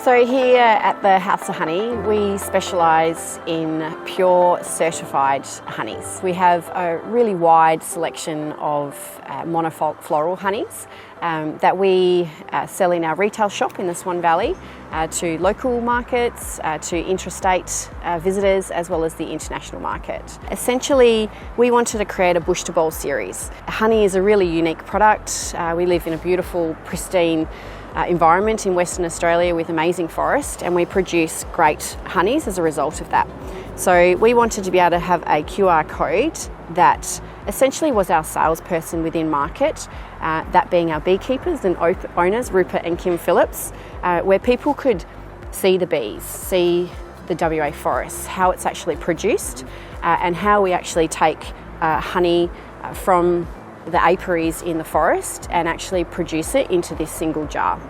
So here at the House of Honey, we specialise in pure certified honeys. We have a really wide selection of monofloral honeys that we sell in our retail shop in the Swan Valley to local markets, to intrastate visitors, as well as the international market. Essentially, we wanted to create a bush to bowl series. Honey is a really unique product. We live in a beautiful, pristine environment in Western Australia with amazing forest, and we produce great honeys as a result of that. So we wanted to be able to have a QR code that essentially was our salesperson within market, that being our beekeepers and owners, Rupert and Kim Phillips, where people could see the bees, see the WA forests, how it's actually produced, and how we actually take honey from the apiaries in the forest and actually produce it into this single jar.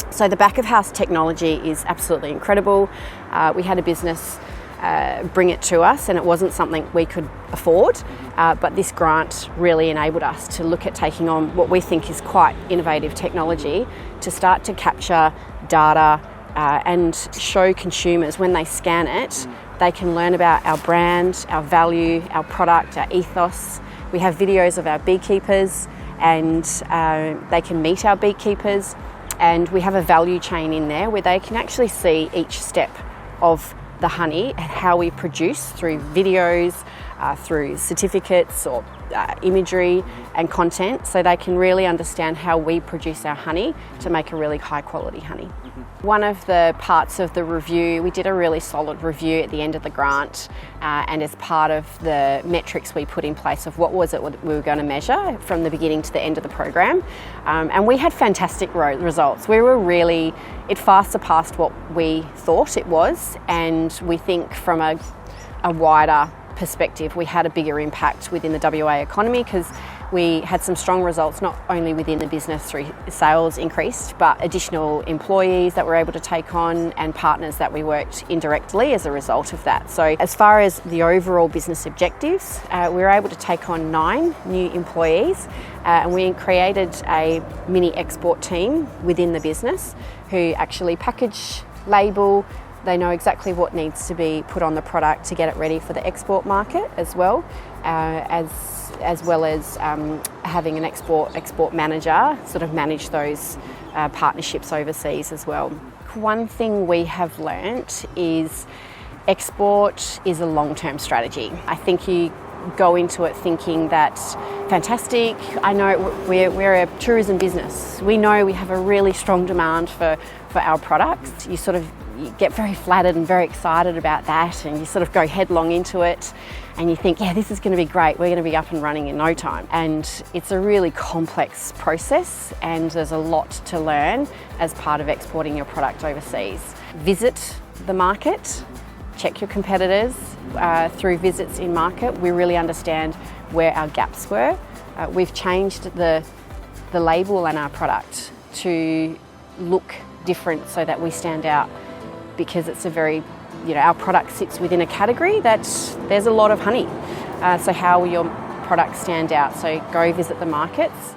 So the back of house technology is absolutely incredible. We had a business bring it to us, and it wasn't something we could afford, but this grant really enabled us to look at taking on what we think is quite innovative technology to start to capture data and show consumers when they scan it, they can learn about our brand, our value, our product, our ethos. We have videos of our beekeepers, and they can meet our beekeepers, and we have a value chain in there where they can actually see each step of the honey and how we produce through videos, through certificates or imagery and content, so they can really understand how we produce our honey to make a really high quality honey. One of the parts of the review, we did a really solid review at the end of the grant, and as part of the metrics we put in place of what was it we were going to measure from the beginning to the end of the program, and we had fantastic results. It far surpassed what we thought it was, and we think from a wider perspective we had a bigger impact within the WA economy, because we had some strong results not only within the business through sales increased, but additional employees that we're able to take on and partners that we worked indirectly as a result of that. So as far as the overall business objectives, we were able to take on 9 new employees, and we created a mini export team within the business who actually package, label. They know exactly what needs to be put on the product to get it ready for the export market as well, as well as having an export manager sort of manage those partnerships overseas as well. One thing we have learnt is export is a long-term strategy. I think you go into it thinking that's fantastic. I know we're a tourism business. We know we have a really strong demand for our products. You get very flattered and very excited about that, and you sort of go headlong into it, and you think, yeah, this is going to be great, we're going to be up and running in no time. And it's a really complex process, and there's a lot to learn as part of exporting your product overseas. Visit the market, check your competitors. Through visits in market, we really understand where our gaps were. We've changed the label on our product to look different so that we stand out, because it's our product sits within a category that there's a lot of honey. So how will your product stand out? So go visit the markets.